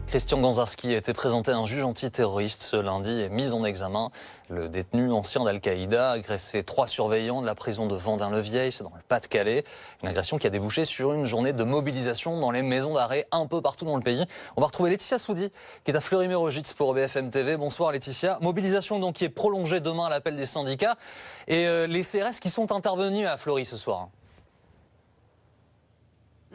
Christian Ganzarski a été présenté à un juge antiterroriste ce lundi et mis en examen. Le détenu ancien d'Al-Qaïda a agressé 3 surveillants de la prison de Vendin-le-Vieil, c'est dans le Pas-de-Calais. Une agression qui a débouché sur une journée de mobilisation dans les maisons d'arrêt un peu partout dans le pays. On va retrouver Laetitia Soudi qui est à Fleury-Mérogis pour BFM TV. Bonsoir Laetitia. Mobilisation donc qui est prolongée demain à l'appel des syndicats. Et les CRS qui sont intervenus à Fleury ce soir.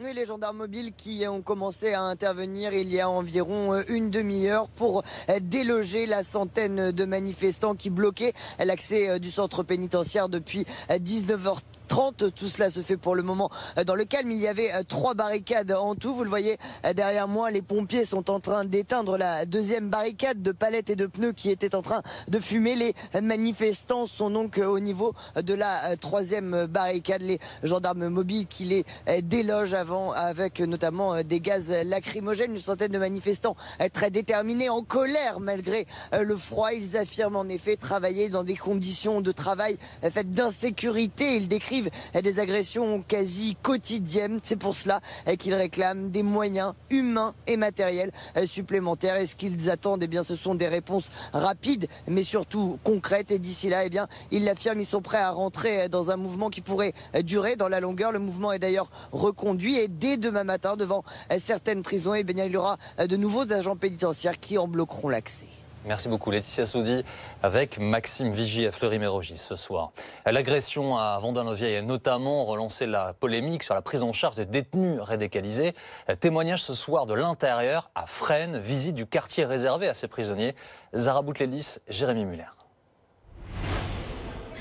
Oui, les gendarmes mobiles qui ont commencé à intervenir il y a environ une demi-heure pour déloger la centaine de manifestants qui bloquaient l'accès du centre pénitentiaire depuis 19h30. Tout cela se fait pour le moment dans le calme. Il y avait 3 barricades en tout. Vous le voyez derrière moi, les pompiers sont en train d'éteindre la 2e barricade de palettes et de pneus qui était en train de fumer. Les manifestants sont donc au niveau de la 3e barricade. Les gendarmes mobiles qui les délogent avant avec notamment des gaz lacrymogènes. Une centaine de manifestants très déterminés, en colère malgré le froid. Ils affirment en effet travailler dans des conditions de travail faites d'insécurité. Ils décrivent des agressions quasi quotidiennes. C'est pour cela qu'ils réclament des moyens humains et matériels supplémentaires. Et ce qu'ils attendent, eh bien, ce sont des réponses rapides, mais surtout concrètes. Et d'ici là, eh bien, ils l'affirment, ils sont prêts à rentrer dans un mouvement qui pourrait durer dans la longueur. Le mouvement est d'ailleurs reconduit et dès demain matin, devant certaines prisons, eh bien, il y aura de nouveaux agents pénitentiaires qui en bloqueront l'accès. Merci beaucoup Laetitia Soudi avec Maxime Vigy à Fleury-Mérogis ce soir. L'agression à Vendin-le-Vieil a notamment relancé la polémique sur la prise en charge des détenus radicalisés. Témoignage ce soir de l'intérieur à Fresnes, visite du quartier réservé à ces prisonniers. Zara Boutlélis, Jérémy Muller.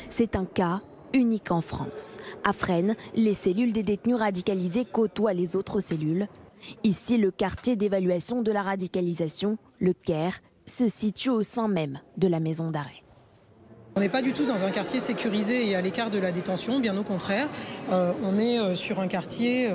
C'est un cas unique en France. À Fresnes, les cellules des détenus radicalisés côtoient les autres cellules. Ici, le quartier d'évaluation de la radicalisation, le CAIR, se situe au sein même de la maison d'arrêt. On n'est pas du tout dans un quartier sécurisé et à l'écart de la détention, bien au contraire. On est sur un quartier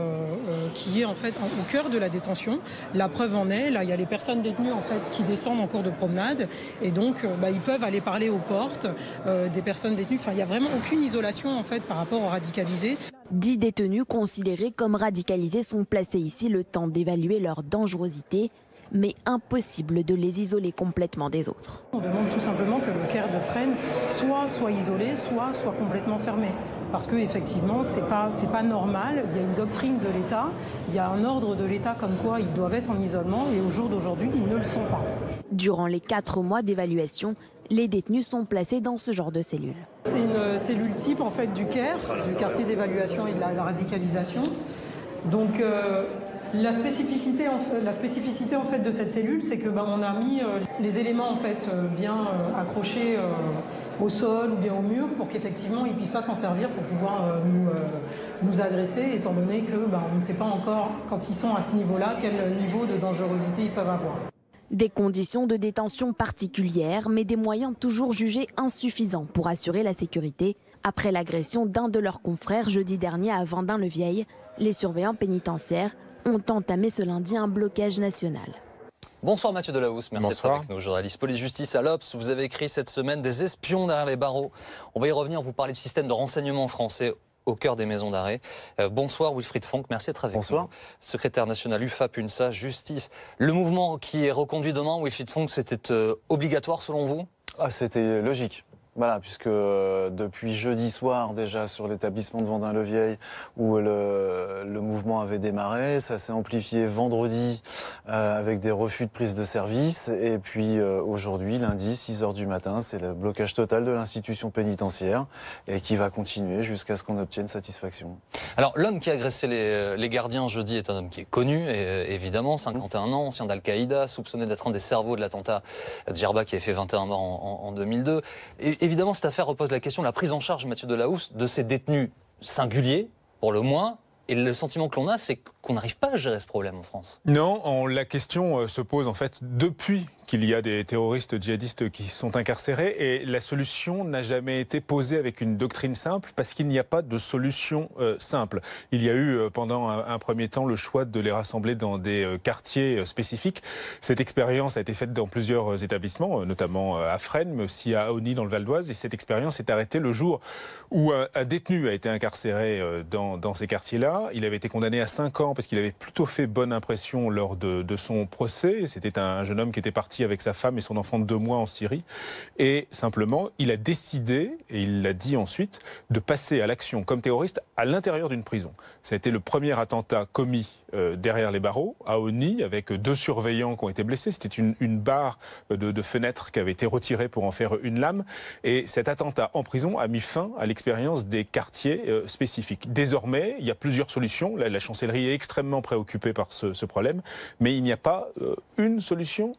qui est en fait au cœur de la détention. La preuve en est, là il y a les personnes détenues en fait qui descendent en cours de promenade et donc ils peuvent aller parler aux portes des personnes détenues. Enfin, il n'y a vraiment aucune isolation en fait par rapport aux radicalisés. 10 détenus considérés comme radicalisés sont placés ici le temps d'évaluer leur dangerosité. Mais impossible de les isoler complètement des autres. On demande tout simplement que le CAIR de Fresnes soit isolé, soit complètement fermé. Parce qu'effectivement, c'est pas normal. Il y a une doctrine de l'État, il y a un ordre de l'État comme quoi ils doivent être en isolement et au jour d'aujourd'hui, ils ne le sont pas. Durant les 4 mois d'évaluation, les détenus sont placés dans ce genre de cellule. C'est une cellule type en fait du CAIR, du quartier d'évaluation et de la radicalisation. Donc la spécificité en fait de cette cellule, c'est que on a mis les éléments en fait bien accrochés au sol ou bien au mur pour qu'effectivement ils puissent pas s'en servir pour pouvoir nous agresser, étant donné que on ne sait pas encore quand ils sont à ce niveau-là quel niveau de dangerosité ils peuvent avoir. Des conditions de détention particulières, mais des moyens toujours jugés insuffisants pour assurer la sécurité. Après l'agression d'un de leurs confrères jeudi dernier à Vendin-le-Vieil, les surveillants pénitentiaires ont entamé ce lundi un blocage national. Bonsoir Mathieu Delahousse, merci d'être avec nous. Journaliste police-justice à l'Obs, vous avez écrit cette semaine des espions derrière les barreaux. On va y revenir, vous parlez du système de renseignement français au cœur des maisons d'arrêt. Bonsoir Wilfried Fonck, merci d'être avec nous. Secrétaire national UFAP, UNSA, Justice. Le mouvement qui est reconduit demain, Wilfried Fonck, c'était obligatoire selon vous ? C'était logique. Voilà, puisque depuis jeudi soir déjà sur l'établissement de Vendin-le-Vieil où le mouvement avait démarré, ça s'est amplifié vendredi avec des refus de prise de service et puis aujourd'hui, lundi, 6h du matin, c'est le blocage total de l'institution pénitentiaire et qui va continuer jusqu'à ce qu'on obtienne satisfaction. Alors l'homme qui a agressé les gardiens jeudi est un homme qui est connu, évidemment, 51 ans, ancien d'Al-Qaïda, soupçonné d'être un des cerveaux de l'attentat Djerba qui avait fait 21 morts en 2002. Et évidemment, cette affaire repose la question de la prise en charge, Mathieu Delahousse, de ces détenus singuliers, pour le moins. Et le sentiment que l'on a, c'est qu'on n'arrive pas à gérer ce problème en France. Non, la question se pose en fait depuis qu'il y a des terroristes djihadistes qui sont incarcérés et la solution n'a jamais été posée avec une doctrine simple parce qu'il n'y a pas de solution simple. Il y a eu pendant un premier temps le choix de les rassembler dans des quartiers spécifiques. Cette expérience a été faite dans plusieurs établissements, notamment à Fresnes, mais aussi à Aulnay dans le Val d'Oise. Et cette expérience s'est arrêtée le jour où un détenu a été incarcéré dans ces quartiers-là. Il avait été condamné à 5 ans parce qu'il avait plutôt fait bonne impression lors de son procès. C'était un jeune homme qui était parti avec sa femme et son enfant de 2 mois en Syrie. Et simplement, il a décidé, et il l'a dit ensuite, de passer à l'action comme terroriste à l'intérieur d'une prison. Ça a été le premier attentat commis derrière les barreaux, à Aulnay, avec 2 surveillants qui ont été blessés. C'était une barre de fenêtre qui avait été retirée pour en faire une lame. Et cet attentat en prison a mis fin à l'expérience des quartiers spécifiques. Désormais, il y a plusieurs solutions. La chancellerie est extrêmement préoccupée par ce problème, mais il n'y a pas une solution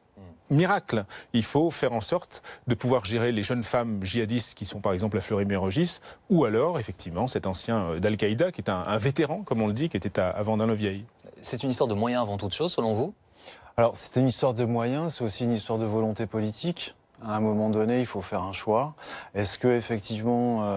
miracle. Il faut faire en sorte de pouvoir gérer les jeunes femmes djihadistes qui sont par exemple à Fleury-Mérogis, ou alors effectivement cet ancien d'Al-Qaïda qui est un vétéran, comme on le dit, qui était à Vendin-le-Vieil. C'est une histoire de moyens avant toute chose, selon vous? Alors, c'est une histoire de moyens, c'est aussi une histoire de volonté politique. À un moment donné, il faut faire un choix. Est-ce que effectivement,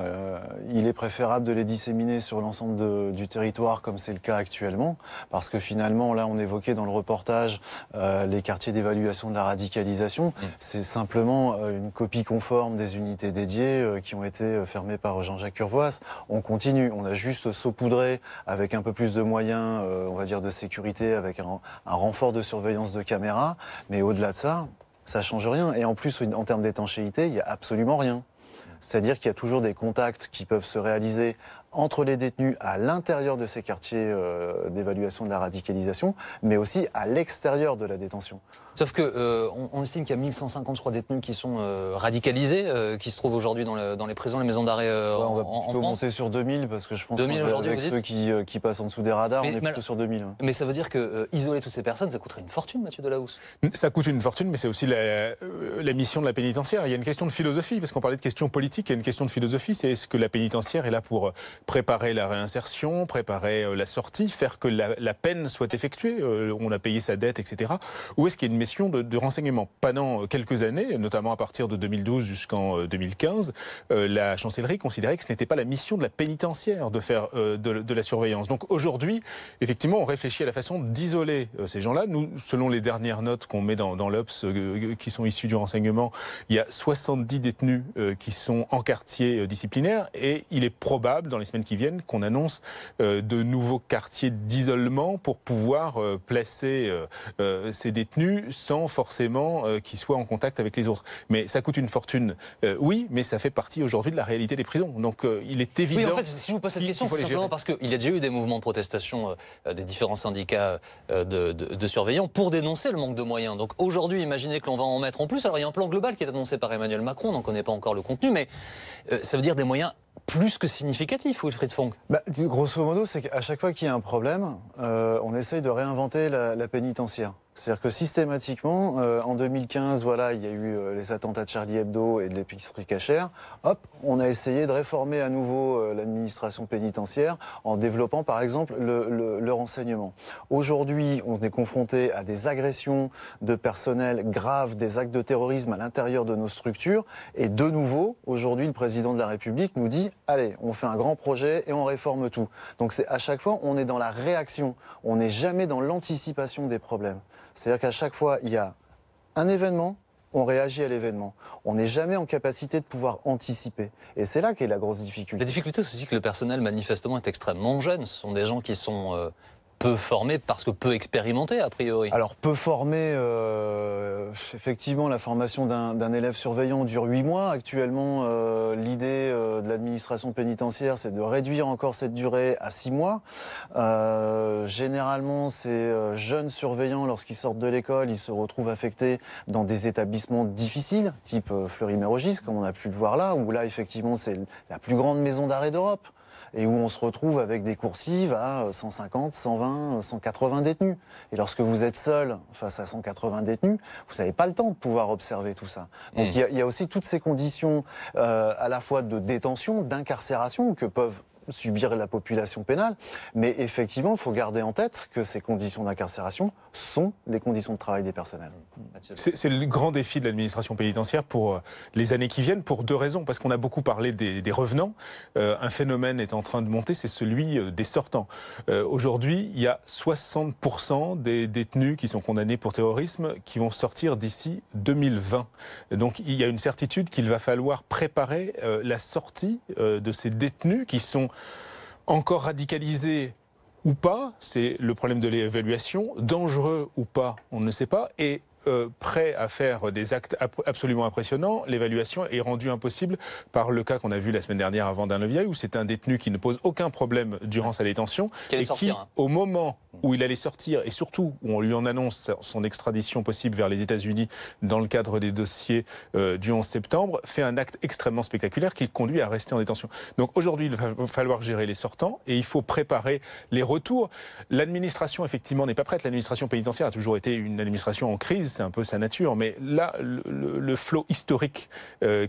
il est préférable de les disséminer sur l'ensemble du territoire, comme c'est le cas actuellement? Parce que finalement, là, on évoquait dans le reportage les quartiers d'évaluation de la radicalisation. C'est simplement une copie conforme des unités dédiées qui ont été fermées par Jean-Jacques Urvoas. On continue, on a juste saupoudré avec un peu plus de moyens, on va dire de sécurité, avec un renfort de surveillance de caméras. Mais au-delà de ça, ça change rien. Et en plus, en termes d'étanchéité, il n'y a absolument rien. C'est-à-dire qu'il y a toujours des contacts qui peuvent se réaliser entre les détenus à l'intérieur de ces quartiers d'évaluation de la radicalisation, mais aussi à l'extérieur de la détention. Sauf que on estime qu'il y a 1153 détenus qui sont radicalisés, qui se trouvent aujourd'hui dans les prisons, les maisons d'arrêt on va en plutôt France. monter sur 2000 parce que je pense qu'avec ceux qui passent en dessous des radars, mais, on est plutôt sur 2000. Mais ça veut dire que isoler toutes ces personnes, ça coûterait une fortune, Mathieu Delahousse. Ça coûte une fortune, mais c'est aussi la mission de la pénitentiaire. Il y a une question de philosophie, parce qu'on parlait de questions politiques, il y a une question de philosophie, c'est est-ce que la pénitentiaire est là pour préparer la réinsertion, préparer la sortie, faire que la peine soit effectuée, on a payé sa dette, etc. Ou est-ce qu'il y a une mission de renseignement? Pendant quelques années, notamment à partir de 2012 jusqu'en 2015, la chancellerie considérait que ce n'était pas la mission de la pénitentiaire de faire de la surveillance. Donc aujourd'hui, effectivement, on réfléchit à la façon d'isoler ces gens-là. Nous, selon les dernières notes qu'on met dans l'Obs, qui sont issues du renseignement, il y a 70 détenus qui sont en quartier disciplinaire et il est probable, dans les semaines qui viennent, qu'on annonce de nouveaux quartiers d'isolement pour pouvoir placer ces détenus sans forcément qu'ils soient en contact avec les autres. Mais ça coûte une fortune, oui, mais ça fait partie aujourd'hui de la réalité des prisons. Donc il est évident... Oui, en fait, si je vous pose cette question, c'est simplement parce qu'il y a déjà eu des mouvements de protestation des différents syndicats de surveillants pour dénoncer le manque de moyens. Donc aujourd'hui, imaginez que l'on va en mettre en plus. Alors il y a un plan global qui est annoncé par Emmanuel Macron, on n'en connaît pas encore le contenu, mais ça veut dire des moyens plus que significatifs, Wilfried Fonck. Grosso modo, c'est qu'à chaque fois qu'il y a un problème, on essaye de réinventer la pénitentiaire. C'est-à-dire que systématiquement, en 2015, voilà, il y a eu les attentats de Charlie Hebdo et de l'épicerie cachère. Hop, on a essayé de réformer à nouveau l'administration pénitentiaire en développant, par exemple, le renseignement. Aujourd'hui, on est confronté à des agressions de personnel graves, des actes de terrorisme à l'intérieur de nos structures. Et de nouveau, aujourd'hui, le président de la République nous dit « Allez, on fait un grand projet et on réforme tout ». Donc c'est à chaque fois, on est dans la réaction. On n'est jamais dans l'anticipation des problèmes. C'est-à-dire qu'à chaque fois, il y a un événement, on réagit à l'événement. On n'est jamais en capacité de pouvoir anticiper. Et c'est là qu'est la grosse difficulté. La difficulté, c'est aussi que le personnel, manifestement, est extrêmement jeune. Ce sont des gens qui sont peu formés parce que peu expérimentés, a priori. Alors, peu formés, effectivement, la formation d'un élève surveillant dure 8 mois. Actuellement, l'idée de l'administration pénitentiaire, c'est de réduire encore cette durée à 6 mois. Généralement, ces jeunes surveillants, lorsqu'ils sortent de l'école, ils se retrouvent affectés dans des établissements difficiles, type Fleury-Mérogis, comme on a pu le voir là, où là, effectivement, c'est la plus grande maison d'arrêt d'Europe. Et où on se retrouve avec des coursives à 150, 120, 180 détenus. Et lorsque vous êtes seul face à 180 détenus, vous n'avez pas le temps de pouvoir observer tout ça. Donc il y a aussi toutes ces conditions à la fois de détention, d'incarcération que peuvent subir la population pénale. Mais effectivement, il faut garder en tête que ces conditions d'incarcération sont les conditions de travail des personnels. C'est le grand défi de l'administration pénitentiaire pour les années qui viennent, pour deux raisons. Parce qu'on a beaucoup parlé des revenants. Un phénomène est en train de monter, c'est celui des sortants. Aujourd'hui, il y a 60% des détenus qui sont condamnés pour terrorisme qui vont sortir d'ici 2020. Donc il y a une certitude qu'il va falloir préparer la sortie de ces détenus qui sont encore radicalisés ou pas, c'est le problème de l'évaluation, dangereux ou pas, on ne sait pas, et prêt à faire des actes absolument impressionnants, l'évaluation est rendue impossible par le cas qu'on a vu la semaine dernière à Vendin-le-Vieil, où c'est un détenu qui ne pose aucun problème durant sa détention, et qui, au moment où il allait sortir, et surtout où on lui en annonce son extradition possible vers les États-Unis dans le cadre des dossiers du 11 septembre, fait un acte extrêmement spectaculaire qui le conduit à rester en détention. Donc aujourd'hui, il va falloir gérer les sortants, et il faut préparer les retours. L'administration, effectivement, n'est pas prête. L'administration pénitentiaire a toujours été une administration en crise, c'est un peu sa nature, mais là, le flot historique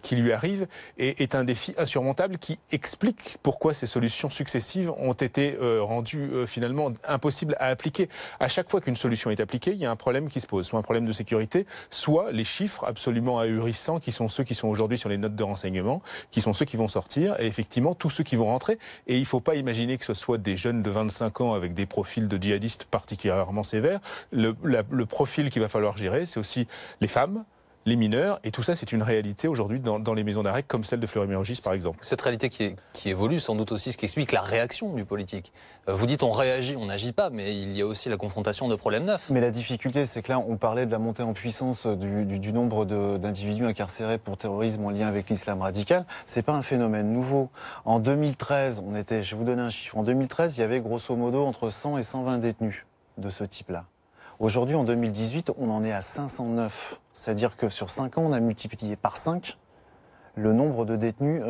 qui lui arrive est un défi insurmontable qui explique pourquoi ces solutions successives ont été rendues finalement impossibles à appliquer. À chaque fois qu'une solution est appliquée, il y a un problème qui se pose, soit un problème de sécurité, soit les chiffres absolument ahurissants qui sont ceux qui sont aujourd'hui sur les notes de renseignement, qui sont ceux qui vont sortir, et effectivement tous ceux qui vont rentrer. Et il ne faut pas imaginer que ce soit des jeunes de 25 ans avec des profils de djihadistes particulièrement sévères. Le profil qu'il va falloir gérer, c'est aussi les femmes, les mineurs, et tout ça, c'est une réalité aujourd'hui dans les maisons d'arrêt, comme celle de Fleury-Mérogis, par exemple. Cette réalité qui évolue, sans doute aussi ce qui explique la réaction du politique. Vous dites on réagit, on n'agit pas, mais il y a aussi la confrontation de problèmes neufs. Mais la difficulté, c'est que là, on parlait de la montée en puissance du nombre d'individus incarcérés pour terrorisme en lien avec l'islam radical. C'est pas un phénomène nouveau. En 2013, je vais vous donner un chiffre, en 2013, il y avait grosso modo entre 100 et 120 détenus de ce type-là. Aujourd'hui, en 2018, on en est à 509. C'est-à-dire que sur 5 ans, on a multiplié par 5 le nombre de détenus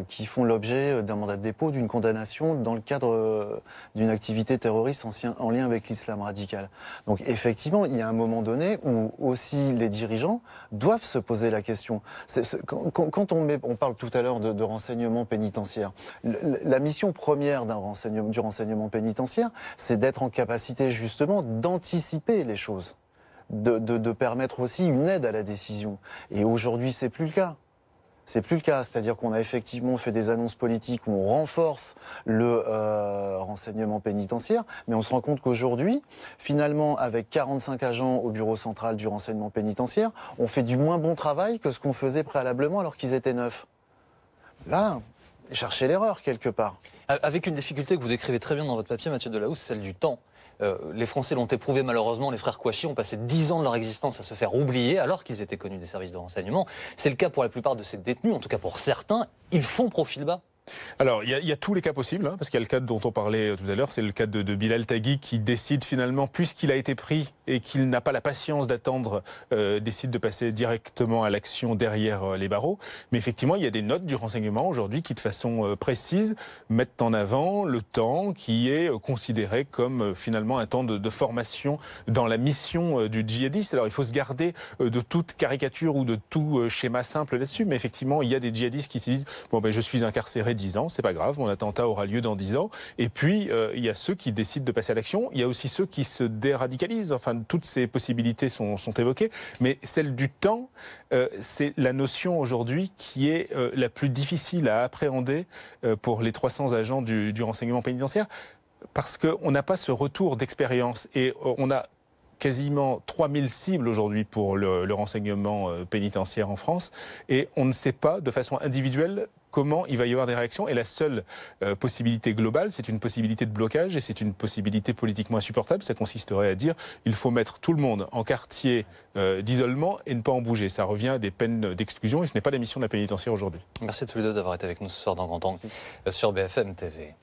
qui font l'objet d'un mandat de dépôt, d'une condamnation dans le cadre d'une activité terroriste en lien avec l'islam radical. Donc effectivement, il y a un moment donné où aussi les dirigeants doivent se poser la question. Quand on parle tout à l'heure de renseignement pénitentiaire, la mission première du renseignement pénitentiaire, c'est d'être en capacité justement d'anticiper les choses, de permettre aussi une aide à la décision. Et aujourd'hui, c'est plus le cas. C'est plus le cas, c'est-à-dire qu'on a effectivement fait des annonces politiques où on renforce le renseignement pénitentiaire, mais on se rend compte qu'aujourd'hui, finalement, avec 45 agents au bureau central du renseignement pénitentiaire, on fait du moins bon travail que ce qu'on faisait préalablement alors qu'ils étaient 9. Là, cherchez l'erreur quelque part. Avec une difficulté que vous décrivez très bien dans votre papier, Mathieu Delahousse, celle du temps. Les Français l'ont éprouvé malheureusement, les frères Kouachi ont passé 10 ans de leur existence à se faire oublier alors qu'ils étaient connus des services de renseignement. C'est le cas pour la plupart de ces détenus, en tout cas pour certains, ils font profil bas. Alors, il y a tous les cas possibles, hein, parce qu'il y a le cas dont on parlait tout à l'heure, c'est le cas de Bilal Taghi qui décide finalement, puisqu'il a été pris et qu'il n'a pas la patience d'attendre, décide de passer directement à l'action derrière les barreaux. Mais effectivement, il y a des notes du renseignement aujourd'hui qui, de façon précise, mettent en avant le temps qui est considéré comme finalement un temps de formation dans la mission du djihadiste. Alors, il faut se garder de toute caricature ou de tout schéma simple là-dessus, mais effectivement, il y a des djihadistes qui se disent « Bon, ben, je suis incarcéré 10 ans, c'est pas grave, mon attentat aura lieu dans 10 ans. » Et puis, il y a ceux qui décident de passer à l'action. Il y a aussi ceux qui se déradicalisent. Enfin, toutes ces possibilités sont évoquées. Mais celle du temps, c'est la notion aujourd'hui qui est la plus difficile à appréhender pour les 300 agents du renseignement pénitentiaire, parce qu'on n'a pas ce retour d'expérience. Et on a quasiment 3000 cibles aujourd'hui pour le renseignement pénitentiaire en France. Et on ne sait pas, de façon individuelle, comment il va y avoir des réactions. Et la seule possibilité globale, c'est une possibilité de blocage et c'est une possibilité politiquement insupportable. Ça consisterait à dire il faut mettre tout le monde en quartier d'isolement et ne pas en bouger. Ça revient à des peines d'exclusion et ce n'est pas la mission de la pénitentiaire aujourd'hui. Merci à tous les deux d'avoir été avec nous ce soir dans Grand Angle sur BFM TV.